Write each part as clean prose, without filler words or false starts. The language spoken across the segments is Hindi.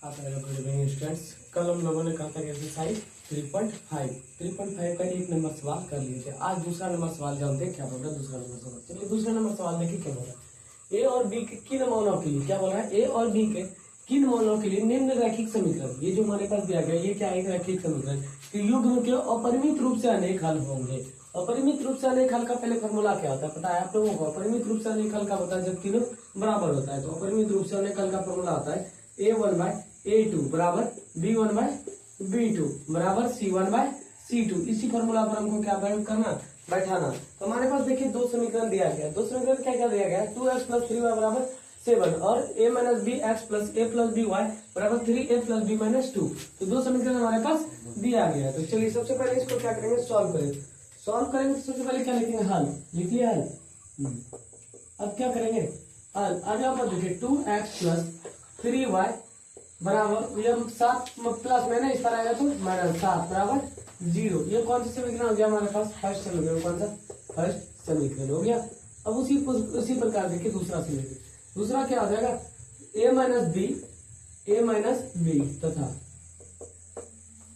आप हेलो गुड इवनिंग स्टूडेंट्स। कल हम लोगों ने कहा था एक्सरसाइज 3.5 का एक नंबर सवाल कर लिए थे। आज दूसरा नंबर सवाल जानते हैं क्या बोल रहा है। दूसरा नंबर सवाल, चलिए दूसरा नंबर सवाल देखिए क्या बोल रहा है। ए और बी के किन मानों के लिए, क्या बोल रहा है, ए और बी के किन मानों के लिए निम्न रैखिक समीकरण, ये जो हमारे पास दिया गया ये क्या है, एक रैखिक समीकरण कि युग्म के अपरिमित रूप से अनेक हल होंगे। अपरिमित रूप से अनेक हल का पहले फॉर्मूला क्या होता है पता है आप लोगों को। अपरिमित रूप से अनेक हल का होता है जब तीनों बराबर होता है। तो अपरिमित रूप से अनेक हल का फॉर्मूला होता है a1/a2 बराबर b1/b2 बराबर c1/c2। इसी फॉर्मूला पर हमको क्या करना, बैठाना। तो हमारे पास देखिए दो समीकरण दिया गया। दो समीकरण क्या क्या दिया गया है, 2x + 3y बराबर 7 और a - bx + a + by बराबर 3a + b - 2। तो दो समीकरण हमारे पास दिया गया है। तो चलिए सबसे पहले इसको क्या करेंगे, सॉल्व करेंगे। सॉल्व करेंगे तो सबसे पहले क्या लिखेंगे, हल। लिख लिया हल। अब क्या करेंगे, हल। आगे आप देखिए 2x + 3y बराबर, ये 7 प्लस में ना इस पर आएगा तो -7 बराबर 0। ये कौन सा समीकरण हो गया हमारे पास, फर्स्ट समीकरण। कौन सा, फर्स्ट समीकरण हो गया। अब उसी प्रकार देखिए दूसरा समीकरण। दूसरा क्या हो जाएगा, a - b तथा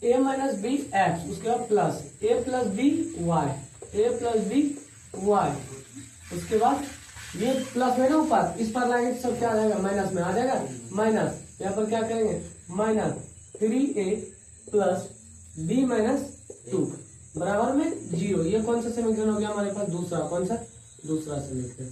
a - b x, उसके बाद प्लस a + b y, उसके बाद ये प्लस में ना ऊपर, इस पर लाएंगे तो सब क्या आ जाएगा, माइनस में आ जाएगा। माइनस यहाँ पर क्या करेंगे, -3a + b - 2 बराबर में 0। ये कौन सा समीकरण हो गया हमारे पास, दूसरा। कौन सा, दूसरा समीकरण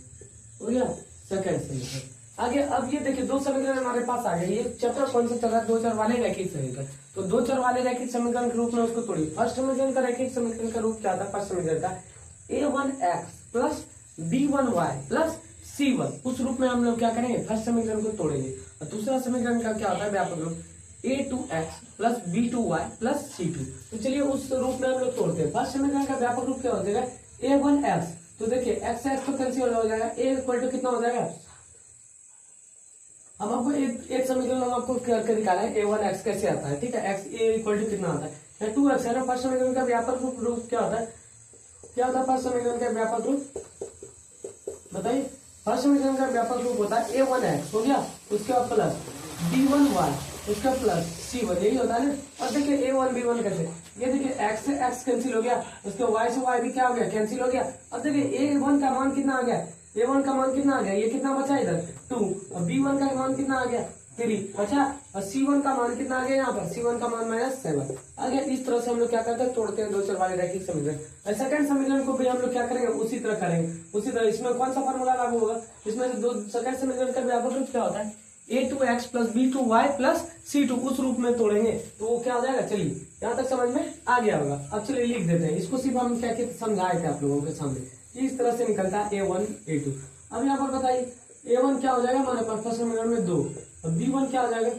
हो गया, सेकंड समीकरण। आगे अब ये देखिए दो समीकरण हमारे पास आ गए। ये चैप्टर कौन सा चल रहा है, दो चर वाले रैखिक समीकरण। तो दो चर वाले रैखिक समीकरण के रूप में उसको तोड़िए। फर्स्ट समीकरण का रैखिक समीकरण का रूप क्या था, फर्स्ट समीकरण का a1x + b1y + c1, उस रूप में हम लोग क्या करेंगे, फर्स्ट समीकरण को तोड़ेंगे। और दूसरा समीकरण का क्या होता है, व्यापक रूप a2x + b2y + c2। तो चलिए उस रूप में हम लोग तोड़ते हैं। फर्स्ट समीकरण का व्यापक रूप क्या हो जाएगा, a1x, तो देखिए x से x तो कैंसिल हो जाएगा, a = कितना हो जाएगा। हम आपको एक समीकरण हम आपको करके निकाला है, a1x कैसे आता है, ठीक है। x a = कितना आता है, 2x है ना। फर्स्ट समीकरण का व्यापक रूप क्या होता है, क्या होता है फर्स्ट समीकरण का व्यापक रूप बताइए। फर्स्ट समीकरण का व्यापक रूप होता है a1x हो गया, उसके बाद प्लस b1y, उसका प्लस c1, यही होता है ना। और देखिए a1 b1 कैसे, ये देखिए x से x कैंसिल हो गया, उसके y से y भी क्या हो गया, कैंसिल हो गया। अब देखिए a1 का मान कितना आ गया, a1 का मान कितना आ गया, ये कितना बचा इधर 2, और b1 का मान कितना आ गया 3 बचा, और c1 का मान कितना आ गया यहाँ पर, c1 का मान -7 आ गया। इस तरह से हम लोग क्या करते हैं, तोड़ते हैं दो चर वाले रैखिक समीकरण। सेकंड समीकरण को भी हम लोग क्या करेंगे, उसी तरह करेंगे। उसी तरह इसमें कौन सा फॉर्मूला लागू होगा, इसमें से दो सेकंड समीकरण का व्यापक रूप क्या होता है, a2x + b2y + c2, उस रूप में तोड़ेंगे तो वो क्या हो जाएगा। चलिए यहाँ तक समझ में आ गया होगा। अब चलिए लिख देते हैं इसको, सिर्फ हम क्या समझाए थे आप लोगों के सामने। इस तरह से निकलता है a1 a2। अब यहाँ पर बताइए a1 क्या हो जाएगा हमारे पास, फर्स्ट समीकरण में 2, और b1 क्या हो जाएगा,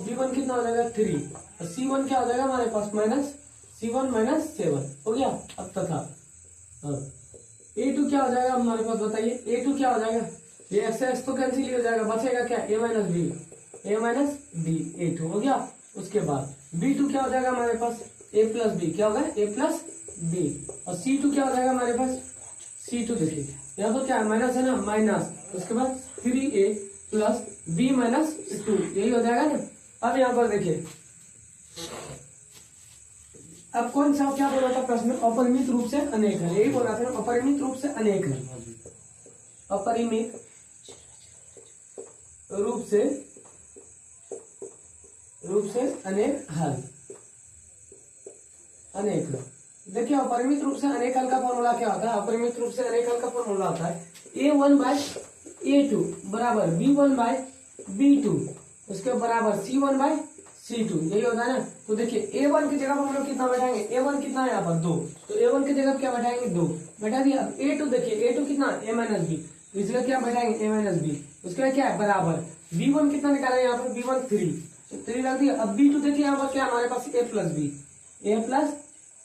b1 कितना हो जाएगा 3, और c1 क्या हो जाएगा हमारे पास -c1 - 7 हो गया। अब तथा a2 क्या हो जाएगा हमारे पास, बताइए a2 क्या हो जाएगा, ये x से x तो कैंसिल हो जाएगा, बचेगा क्या a - b a2 हो गया। उसके बाद b2 क्या हो जाएगा हमारे पास, a + b, क्या होगा a + b, और c2 क्या हो जाएगा हमारे पास, c2 देखिए यहाँ पर क्या है, माइनस है ना, माइनस, उसके बाद 3a + b - 2, यही हो जाएगा ना। अब यहाँ पर देखिए अब कौन सा क्या बोला था प्रश्न में, अपरिमित रूप से अनेक है, यही बोला था, अपरिमित रूप से अनेक है। अपरिमित रूप से अनेक हल, अनेक। देखिए अपरिमित रूप से अनेक हल का फॉर्मूला क्या होता है, अपरिमित रूप से अनेक हल का फॉर्मूला होता है a1/a2 बराबर b1/b2, उसके बराबर c1/c2, यही होता है ना। तो देखिए a1 की जगह हम लोग कितना बैठाएंगे, a1 कितना है यहाँ पर 2, तो a1 की जगह क्या बैठाएंगे 2 बैठा दिया। अब a2 देखिए a2 कितना a - b, तो इस जगह क्या बैठाएंगे a - b, उसके बाद क्या है बराबर b1 कितना निकाला यहाँ पर b1 3, तो 3 रख दिया। अब b2 देखिए यहाँ पर क्या हमारे पास a +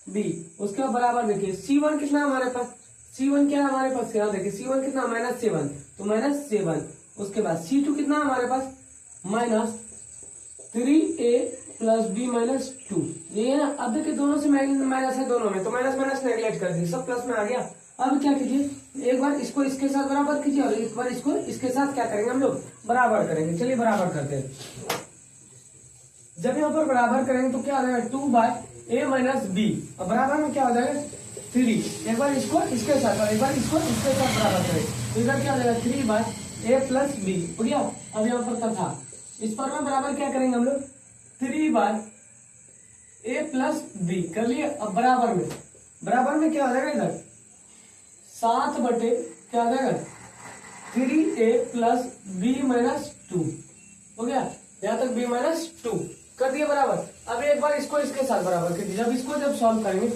b, उसके बाद बराबर देखिए c1 कितना है हमारे पास, c1 क्या है हमारे पास, क्या देखिए c1 कितना -7, तो -7, उसके बाद c2 कितना है हमारे पास -3a + b - 2, ये है ना। अब देखिए दोनों से माइनस है, दोनों में तो माइनस माइनस नेगलेक्ट कर दी, सब प्लस में आ गया। अब क्या कीजिए, एक बार इसको इसके साथ बराबर कीजिए और एक बार इसको इसके साथ क्या करेंगे हम लोग, बराबर करेंगे। चलिए बराबर करते हैं। जब यहाँ पर बराबर करेंगे तो क्या आ जाएगा 2/a माइनस बी, और बराबर में क्या हो जाएगा 3। एक बार इसको इसके साथ और एक बार इसको इसके साथ बराबर करें तो इधर क्या हो जाएगा 3/a प्लस बी हो गया। अब यहाँ पर तथा इस पर में बराबर क्या करेंगे हम लोग 3/a प्लस बी कर लिए। अब बराबर में क्या हो जाएगा इधर 7 बटे क्या हो जाएगा 3a प्लस बी माइनस 2 हो गया। यहाँ तक b माइनस 2 कर दिया बराबर। अब एक बार इसको इसके साथ बराबर कर दिया। जब सॉल्व करेंगे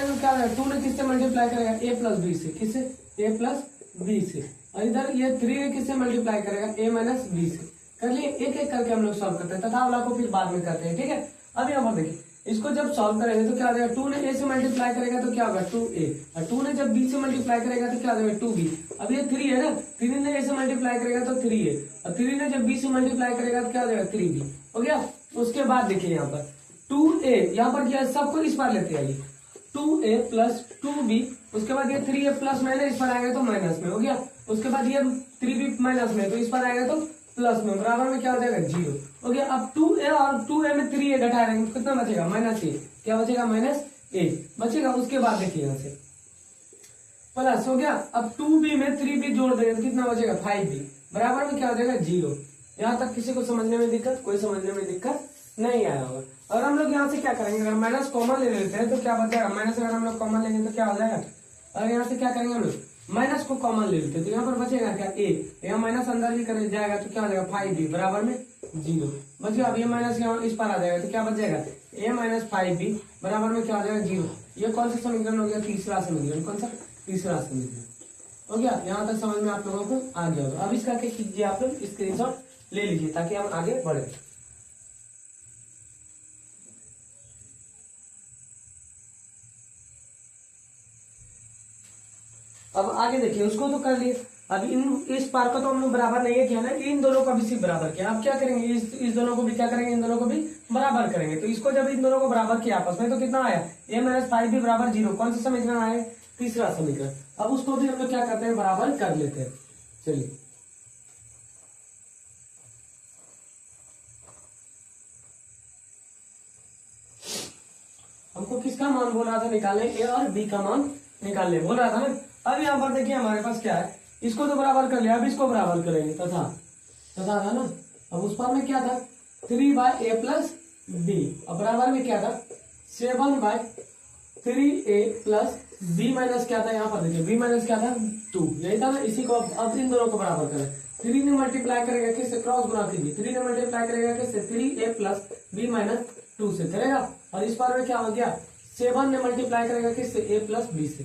तो क्या होगा 2 ने किससे मल्टीप्लाई करेगा a प्लस बी से, किससे a प्लस बी से, और इधर ये 3 ने किससे मल्टीप्लाई करेगा a माइनस बी से। कर लिए, एक एक करके हम लोग सॉल्व करते हैं तथा वाला को फिर बाद में करते हैं, ठीक है। अब यहाँ पर देखिए इसको जब सॉल्व करेंगे तो क्या हो जाएगा 2 ने a से मल्टीप्लाई करेगा तो क्या होगा 2a, और 2 ने जब b से मल्टीप्लाई करेगा तो क्या हो जाएगा 2b। अब ये 3 है ना, 3 ने a से मल्टीप्लाई करेगा तो 3a, और 3 ने जब b से मल्टीप्लाई करेगा तो क्या हो जाएगा 3b हो गया। उसके बाद देखिए यहाँ पर 2a, यहाँ पर क्या सबको इस बार लेते आइए 2a प्लस 2b, उसके बाद ये 3a प्लस माइनस इस पर आएगा तो माइनस में हो गया। उसके बाद ये 3b माइनस में तो इस पर आएगा तो प्लस में, बराबर में क्या हो जाएगा 0 हो गया। अब 2a और 2a में 3a घटा देंगे कितना बचेगा -a, क्या बचेगा -a बचेगा। उसके बाद देखिए यहाँ से प्लस हो गया। अब 2b में 3b जोड़ देंगे तो कितना बचेगा 5b, बराबर में क्या हो जाएगा 0। यहाँ तक किसी को समझने में दिक्कत, कोई समझने में दिक्कत नहीं आया होगा। और हम लोग यहाँ से क्या करेंगे, अगर माइनस कॉमन ले लेते हैं तो क्या बचेगा माइनस, अगर हम लोग कॉमन लेंगे तो क्या हो जाएगा, और यहाँ से क्या करेंगे हम लोग माइनस को कॉमन ले लेते हैं तो यहाँ पर बचेगा क्या a, यहाँ माइनस अंदर ही कर जाएगा तो क्या हो जाएगा 5b बराबर में 0 बच गया। अब ये माइनस यहाँ इस पर आ जाएगा तो क्या बच जाएगा a माइनस 5b बराबर में क्या हो जाएगा 0। ये कौन सा समीकरण हो गया, तीसरा समीकरण। कौन सा, तीसरा समीकरण हो गया। यहाँ तक समझ में आप लोगों को आ गया होगा। अब इसका क्या कीजिए, आप लोग स्क्रीनशॉट ले लीजिए ताकि हम आगे बढ़े। अब आगे देखिए, उसको तो कर लिए। अब इस पार को तो हम लोग बराबर नहीं किया ना, इन दोनों का भी सिर्फ बराबर किया। अब क्या करेंगे, इस दोनों को भी क्या करेंगे, इन दोनों को भी बराबर करेंगे। तो इसको जब इन दोनों को बराबर किया आपस में तो कितना आया a माइनस 5b बराबर 0। कौन सा समीकरण आया, तीसरा समीकरण। अब उसको भी हम लोग क्या करते हैं, बराबर कर लेते हैं। चलिए हमको किसका मान बोल रहा था निकालने, a और b का मान निकालने बोल रहा था ना। अब यहाँ पर देखिए हमारे पास क्या है, इसको तो बराबर कर लिया, अब इसको बराबर करेंगे तथा था ना। अब उस पर में क्या था 3/a प्लस b, अब बराबर में क्या था 7/3a प्लस b माइनस क्या था, यहाँ पर देखिए b माइनस क्या था 2, यही था ना। इसी को अब इन दोनों को बराबर करें, 3 ने मल्टीप्लाई करेगा किससे, क्रॉस गुना कीजिए, 3 ने मल्टीप्लाई करेगा किससे 3a प्लस b माइनस 2 से करेगा। और इस पर में क्या हो गया 7 ने मल्टीप्लाई करेगा किससे a प्लस b से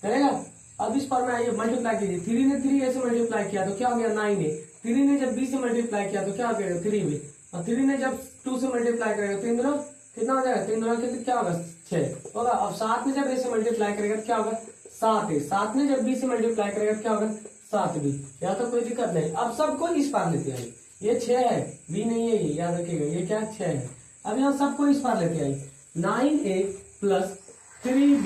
करेगा। अब इस पर में आइए मल्टीप्लाई कीजिए, 3 ने 3a से मल्टीप्लाई किया तो क्या हो गया 9a, 3 ने जब b से मल्टीप्लाई किया तो क्या हो गया 3b, और 3 ने जब 2 से मल्टीप्लाई करेगा 3 दोनों कितना हो जाएगा, 3 दोनों कितना क्या होगा 6 होगा। अब 7 ने जब a से मल्टीप्लाई करेगा तो क्या होगा 7a, 7 ने जब b से मल्टीप्लाई करेगा तो क्या होगा 7b। यहाँ तो कोई दिक्कत नहीं। अब सबको इस पार लेते आइए, ये 6 है b नहीं है, ये याद रखिएगा, ये क्या 6 है। अब यहाँ सबको इस पार लेते आइए, 9a प्लस 3b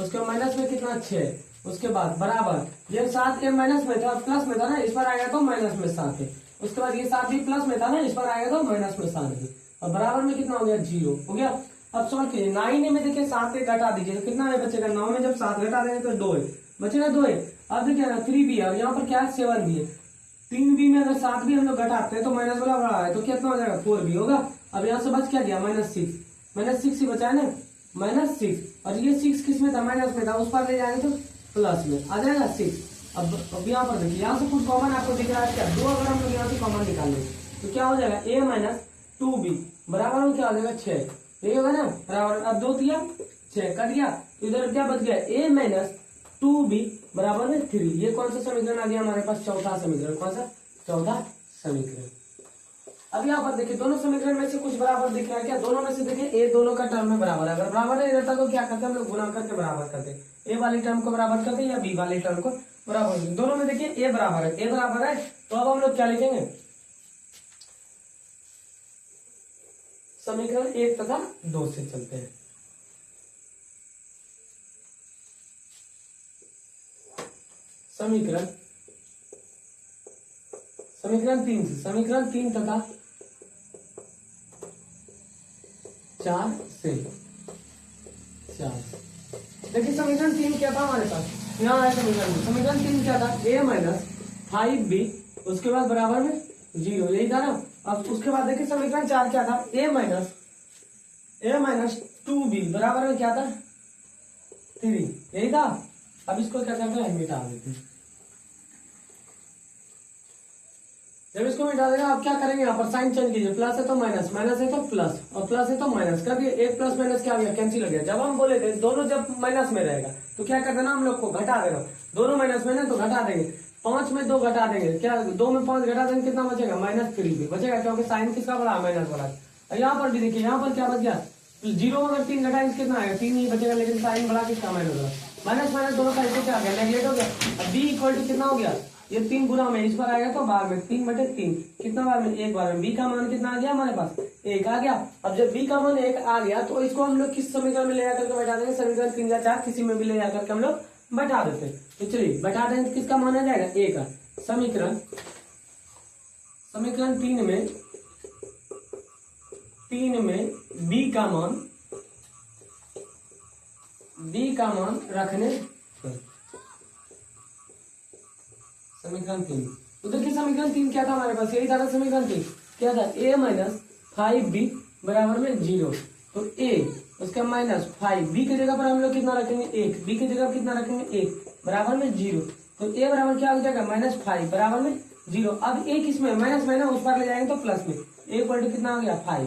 उसके माइनस में कितना 6, उसके बाद बराबर ये 7a माइनस में था प्लस में था ना, इस पर आएगा तो माइनस में 7 है। उसके बाद ये 7b प्लस में था ना, इस पर आएगा तो माइनस में 7 है, और बराबर में कितना हो गया 0 हो गया। अब सॉल्व कीजिए, 9 में देखिए 7 से घटा दीजिए तो कितना है बचेगा, 9 में जब 7 घटा देंगे तो 2 है बचेगा 2 है। अब देखिए ना 3b है और यहाँ पर क्या है 7b है, 3b में अगर 7 भी हम लोग घटाते हैं तो माइनस वाला बड़ा है तो कितना हो जाएगा 4b होगा। अब यहाँ से बच क्या गया -6 ही बचा है ना, -6, और ये 6 किस में था माइनस में था, उस पर ले जाएंगे तो प्लस में आ जाएगा 6। अब यहाँ पर देखिए, यहाँ से कुछ कॉमन आपको दिख रहा है क्या, 2 अगर हम लोग यहाँ से कॉमन निकाल लें तो क्या हो जाएगा a माइनस 2b बराबर में क्या हो जाएगा 6, यही होगा ना बराबर। अब 2 दिया 6 कट गया, इधर क्या बच गया a माइनस 2b बराबर में 3। ये कौन सा समीकरण आ गया हमारे पास, चौथा समीकरण। कौन सा, चौथा समीकरण। अब यहाँ पर देखिए दोनों समीकरण में से कुछ बराबर दिख रहा है क्या, दोनों में से देखिए a दोनों का टर्म में बराबर है, अगर बराबर नहीं रहता तो क्या करते हैं हम लोग गुना करके बराबर करते हैं, a वाली टर्म को बराबर करते हैं या b वाली टर्म को बराबर। दोनों में देखिए a बराबर है, तो अब हम लोग क्या लिखेंगे, समीकरण 1 तथा 2 से चलते हैं। समीकरण 3 से, समीकरण 3 तथा 4 से 4। देखिए समीकरण 3 क्या था हमारे पास, यहाँ है समीकरण 3 क्या था, a माइनस 5b उसके बाद बराबर में 0, यही था ना। अब उसके बाद देखिए समीकरण 4 क्या था, a माइनस 2b बराबर में क्या था 3, यही था। अब इसको क्या करते हैं, मिटा देते हैं। जब इसको मिटा देगा आप क्या करेंगे, यहाँ पर साइन चेंज कीजिए, प्लस है तो माइनस, माइनस है तो प्लस, और प्लस है तो माइनस कर दिए। एक प्लस माइनस क्या हो गया, कैंसिल हो गया। जब हम बोले थे दोनों जब माइनस में रहेगा तो क्या कर देना हम लोग को, घटा देना। दोनों माइनस में ना तो घटा देंगे, 5 में 2 घटा देंगे, क्या 2 में 5 घटा देंगे, कितना बचेगा, -3 बचेगा, क्योंकि साइन किसका बड़ा, माइनस वाला। यहाँ पर भी देखिए, यहाँ पर क्या बच गया, 0 अगर 3 घटाएंगे कितना आएगा, 3 ही बचेगा, लेकिन साइन बड़ा किसका, माइनस वाला। माइनस माइनस दोनों साइड से क्या आ गया, नेगलेक्ट हो गया। अब b इक्वल टू कितना हो गया, ये 3 गुना में इस पर आएगा तो बार में 3/3, कितना बार में, एक बार में। b का मान कितना आ गया हमारे पास, 1 आ गया। अब जब b का मान 1 आ गया तो इसको हम लोग किस समीकरण में ले जाकर के बैठा देंगे, समीकरण 3 या 4 किसी में भी ले जाकर के हम लोग बैठा देते हैं। तो चलिए बैठा देंगे तो किसका मान आ जाएगा, a का। समीकरण 3 में b का मान रखने, समीकरण 3। तो देखिए समीकरण 3 क्या था हमारे पास, यही था ना समीकरण 3 क्या था, a माइनस 5b बराबर में 0। तो a उसका माइनस 5, b की जगह पर हम लोग कितना रखेंगे 1, b की जगह कितना रखेंगे 1 बराबर में 0। तो a बराबर क्या हो जाएगा, -5 बराबर में 0। अब a किसमें, माइनस में ना, उस पर ले जाएंगे तो प्लस में, a इक्वल टू कितना हो गया 5।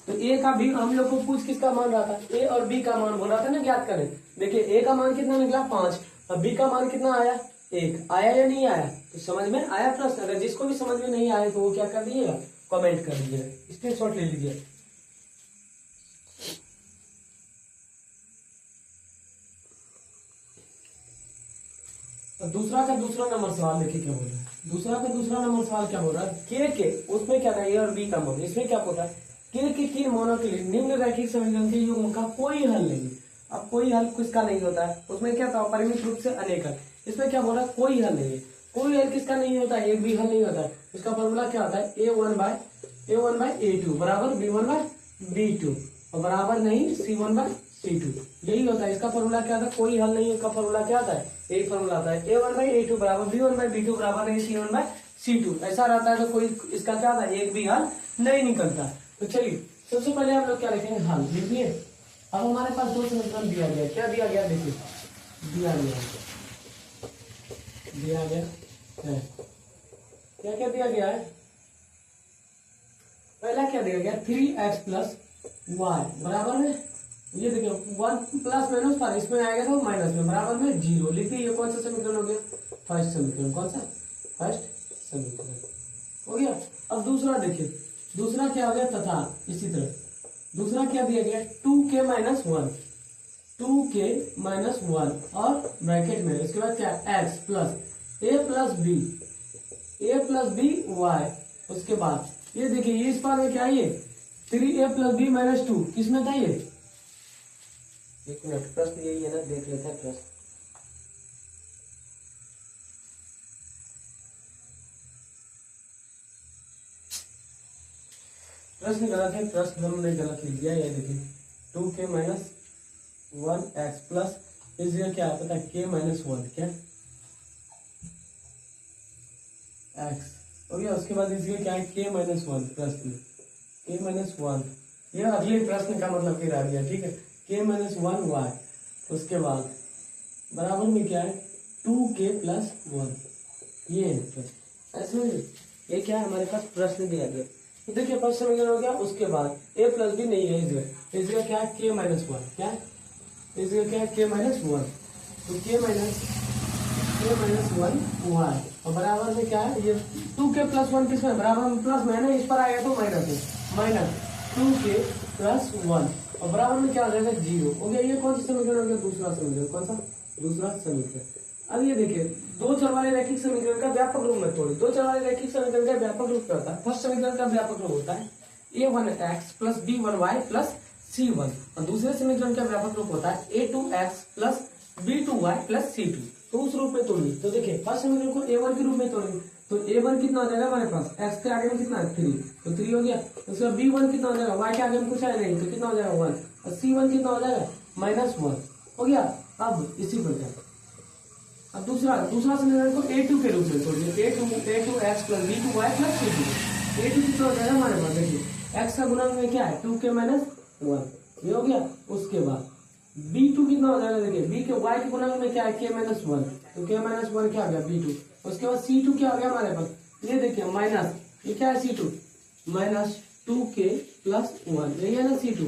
तो a का भी हम लोग को पूछ किसका मान रहा था, a और b का मान बोल रहा था ना ज्ञात करें। देखिए a का मान कितना निकला 5, और b का मान कितना आया 1, आया या नहीं आया, तो समझ में आया प्रश्न। अगर जिसको भी समझ में नहीं आया तो वो क्या कर दीजिएगा, कमेंट कर दीजिएगा, स्क्रीनशॉट ले लीजिए। दूसरा नंबर सवाल देखिए क्या बोल रहा है। दूसरा नंबर सवाल क्या बोल रहा है, के उसमें क्या था, ए और बी का मान, इसमें क्या होता है, के तीन मानों के लिए निम्न रैखिक समीकरण के युग्म का कोई हल नहीं। अब कोई हल किसका नहीं होता है, उसमें क्या था, परिमित रूप से अनेक हल। इसमें क्या बोल रहा है, कोई हल नहीं है। कोई हल किसका नहीं होता है, एक भी हल नहीं होता है। इसका फॉर्मूला क्या होता है, a1/a2 बराबर b1/b2 और बराबर नहीं c1/c2, यही होता है। इसका फॉर्मूला क्या था, कोई हल नहीं है। इसका फॉर्मूला क्या आता है, यही फॉर्मूला आता है, a1/a2 बराबर b1/b2 बराबर नहीं c1/c2। ऐसा रहता है तो कोई इसका क्या था, एक भी हल नहीं निकलता। तो चलिए सबसे पहले हम लोग क्या लिखेंगे, हल लिखिए। अब हमारे पास दो समीकरण दिया गया, क्या दिया गया, देखिए दिया गया है, क्या क्या दिया गया है। पहला क्या दिया गया, 3x + y बराबर में, ये देखिए 1 प्लस माइनस पर इसमें आएगा तो माइनस में, बराबर में 0 लिखिए। ये कौन सा समीकरण हो गया, फर्स्ट समीकरण। कौन सा, फर्स्ट समीकरण हो गया। अब दूसरा देखिए, दूसरा क्या हो गया, तथा इसी तरह दूसरा क्या दिया गया, 2k - 1, 2k - 1 और ब्रैकेट में इसके बाद क्या, x plus a plus b y। उसके बाद ये देखिए, ये इस बार में क्या है, ये 3a + b - 2 किसमें था, ये एक मिनट, प्रश्न यही है ना, देख लेते हैं प्रश्न। प्रश्न गलत है, प्रश्न हमने गलत लिख दिया। ये देखिए 2k - 1 x प्लस इसलिए क्या पता है, k - 1 क्या x हो गया। उसके बाद इसलिए क्या है, k - 1 प्रश्न k - 1, ये अगले प्रश्न का मतलब फिर आ गया, ठीक है, k - 1 y। उसके बाद बराबर में क्या है, 2k + 1, ये है प्रश्न। ऐसे ये क्या है, हमारे पास प्रश्न दिया गया। तो देखिए फर्स्ट समीकरण हो गया। उसके बाद a + b नहीं है इस जगह क्या है, k - 1, क्या है इस जगह क्या है, k - 1। तो k - 1 y और बराबर में क्या है, ये 2k + 1 किसमें, बराबर में प्लस में है ना, इस पर आएगा तो माइनस है, -2k + 1 और बराबर में क्या आ जाएगा 0 हो गया। ये कौन सा समीकरण हो गया, दूसरा समीकरण। कौन सा, दूसरा समीकरण। अब ये देखिए, दो चर वाले रैखिक समीकरण का व्यापक रूप में तोड़े। दो चर वाले रैखिक समीकरण का व्यापक रूप क्या होता है, फर्स्ट समीकरण का व्यापक रूप होता है a1x + b1y + c1 और दूसरे समीकरण का व्यापक रूप होता है a2x + b2y + c2। तो उस रूप में तोड़िए। तो देखिए फर्स्ट समीकरण को a1 के रूप में तोड़ेंगे तो A1 कितना हो जाएगा हमारे पास, x के आगे में कितना है 3, तो 3 हो गया। उसके बाद B1 कितना हो जाएगा, y के आगे में कुछ है नहीं, तो कितना हो जाएगा 1, और C1 कितना हो जाएगा -1 हो गया। अब इसी प्रकार अब दूसरा समीकरण को A2 के रूप में छोड़िए, A2 x plus B2 y plus C2। A2 कितना हो जाएगा हमारे पास, देखिए x का गुणांक में क्या है 2k - 1, ये हो गया। उसके बाद B2 कितना हो जाएगा, देखिए B के y के गुणांक में क्या है k - 1, तो k - 1 क्या आ गया B2। उसके बाद C2 क्या आ गया हमारे पास, ये देखिए माइनस, ये क्या है C2 -2k + 1, यही है ना C2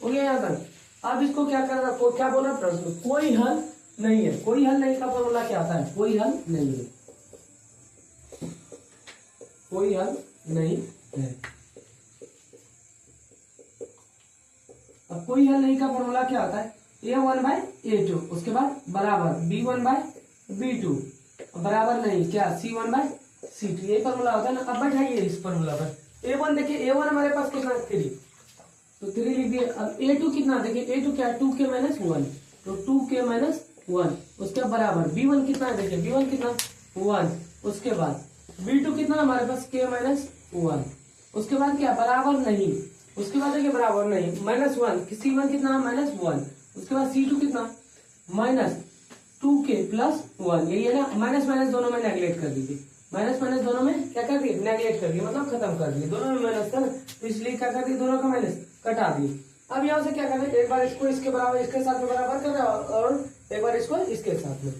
हो गया यहाँ तक। अब इसको क्या करना, क्या बोल रहा प्रश्न, कोई हल नहीं है, कोई हल नहीं का फॉर्मूला क्या आता है, कोई हल नहीं है, कोई हल नहीं है। अब कोई हल नहीं का फॉर्मूला क्या आता है, A1/A2, उसके बाद बराबर B1/B2 बराबर नहीं क्या C1/C2, ये फॉर्मूला होता है ना। अब बैठाइए इस फॉर्मूला पर, A1 देखिए A1 हमारे पास कितना 3, तो 3 लिख दिए। अब A2 कितना, देखिए A2 क्या है 2k - 1, तो 2k - 1, उसके बराबर B1 कितना है, देखिए B1 कितना 1, उसके बाद B2 कितना हमारे पास k - 1, उसके बाद क्या बराबर नहीं, उसके बाद देखिए बराबर नहीं -1, C1 कितना -1, उसके बाद C2 कितना -2k + 1, यही है ना। माइनस माइनस दोनों में नेगलेक्ट कर दीजिए, माइनस माइनस दोनों में क्या कर दिए नेगलेक्ट कर दिए, मतलब खत्म कर दिए, दोनों में माइनस था ना, तो इसलिए क्या कर दिए दोनों का माइनस कटा दिए। अब यहाँ से क्या कर रहे, एक बार इसको इसके बराबर इसके साथ में बराबर कर रहे हैं और एक बार इसको इसके साथ में,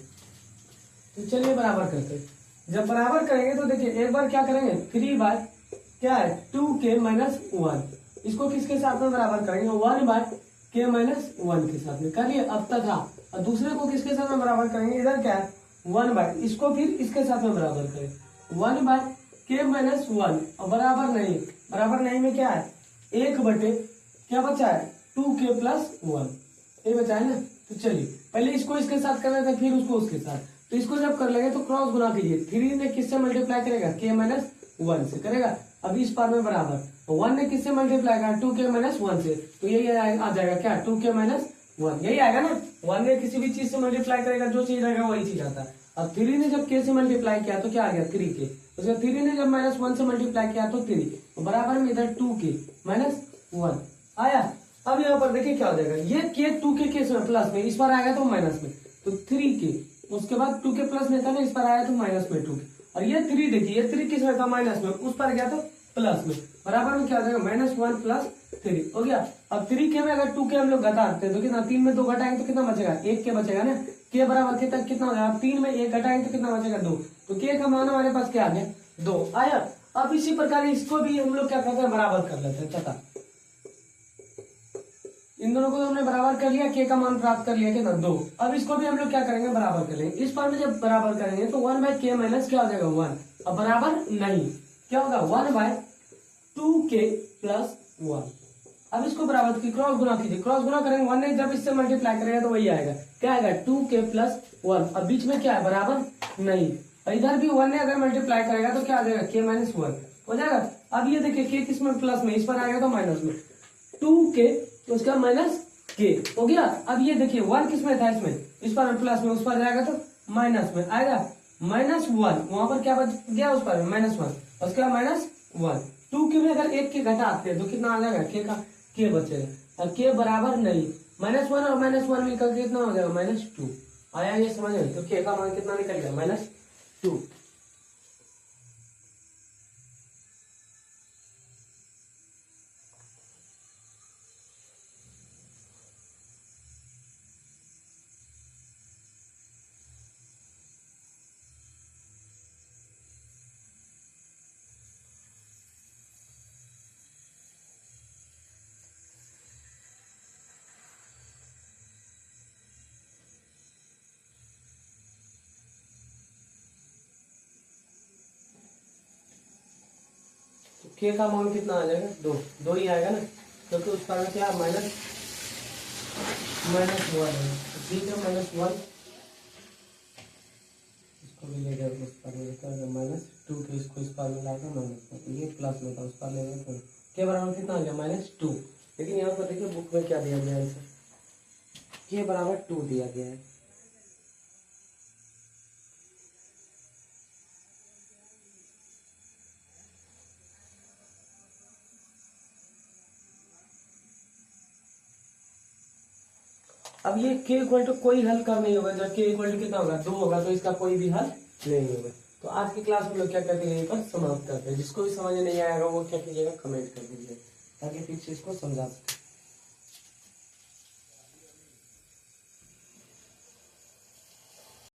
तो चलिए बराबर करते हैं। जब बराबर करेंगे तो देखिए एक बार क्या करेंगे 3 क्या है 2k - 1, इसको किसके साथ में बराबर करेंगे 1/k - 1 के साथ में कर लिए अब तथा, और दूसरे को किसके साथ में बराबर करेंगे, इधर क्या है 1/, इसको फिर इसके साथ में बराबर करें 1/k - 1, और बराबर नहीं में क्या है 1/, क्या बचा है 2k + 1, ये बचा है ना। तो चलिए पहले इसको इसके साथ कर रहे थे, फिर उसको उसके साथ, तो इसको जब कर लेंगे तो क्रॉस गुना कीजिए, 3 ने किससे मल्टीप्लाई करेगा k - 1 से करेगा। अब इस पार में बराबर 1 ने किससे मल्टीप्लाई करा 2k - 1 से, तो यही आ जाएगा क्या 2k - 1, यही आएगा ना। 1 ने किसी भी चीज से मल्टीप्लाई करेगा, जो चीज रहेगा वही चीज आता है। अब 3 ने जब k से मल्टीप्लाई किया तो क्या आ गया 3k, उसके 3 ने जब -1 से मल्टीप्लाई किया तो 3, तो बराबर में इधर 2k - 1 आया। अब यहाँ पर देखिए क्या हो जाएगा, ये k 2k के प्लस में, इस पर आएगा तो माइनस में, तो 3k, उसके बाद 2k प्लस में था ना, इस पर आया तो माइनस में 2k, और ये 3 देखिए ये 3 किस में था माइनस में, उस पर गया तो प्लस में, बराबर में क्या हो जाएगा -1 + 3 हो गया। अब 3k में अगर 2k हम लोग घटाते हैं तो कितना, 3 में 2 घटाएंगे तो कितना बचेगा 1k बचेगा ना, k बराबर के तक कितना हो जाएगा 3 में 1 घटाएंगे तो कितना बचेगा 2, तो k का मान हमारे पास क्या आ गया 2 आया। अब इसी प्रकार इसको भी हम लोग क्या करते हैं बराबर कर लेते हैं तथा, इन दोनों को हमने बराबर कर लिया, k का मान प्राप्त कर लिया कितना 2। अब इसको भी हम लोग क्या करेंगे बराबर कर लेंगे, इस पर में जब बराबर करेंगे तो 1/k माइनस क्या हो जाएगा 1, अब बराबर नहीं क्या होगा 1/2k + 1। अब इसको बराबर की क्रॉस गुना कीजिए, क्रॉस गुना करेंगे 1 ने जब इससे मल्टीप्लाई करेगा तो वही आएगा, क्या आएगा 2k + 1। अब बीच में क्या है बराबर नहीं, और इधर भी 1 ने अगर मल्टीप्लाई करेगा तो क्या आ जाएगा k - 1 हो जाएगा। अब ये देखिए k किस में प्लस में, इस पर आएगा तो माइनस में 2k, तो उसका -k हो गया। अब ये देखिए 1 किस में था इसमें, इस पर प्लस में, उस पर जाएगा तो माइनस में आएगा -1, वहां पर क्या बच गया उस पर -1, उसके बाद -1, 2k में अगर 1 के घटाते हैं तो कितना आ जाएगा k का k बचेगा, और k बराबर नहीं, -1 और -1 मिलकर कितना हो जाएगा -2 आया, ये समझ में, तो k का मान कितना निकल गया -2। k का मान कितना आ जाएगा 2 ही आएगा ना, क्योंकि उस पर क्या -1 है, ठीक है -1, इसको भी ले जाएगा उस पर -2 के, इसको इस पर मिलाकर -1, ये प्लस में था उस पर ले गया तो k बराबर कितना आ गया -2। लेकिन यहाँ पर देखिए बुक में क्या दिया गया है आंसर, k बराबर 2 दिया गया है। अब ये k इक्वल टू कोई हल कम नहीं होगा, जब k इक्वल टू कितना होगा 2 होगा, तो इसका कोई भी हल नहीं होगा। तो आज की क्लास में लोग क्या करते हैं, यहीं पर समाप्त करते हैं। जिसको भी समझ नहीं आएगा वो क्या कीजिएगा, कमेंट कर दीजिए ताकि फिर से इसको समझा सके।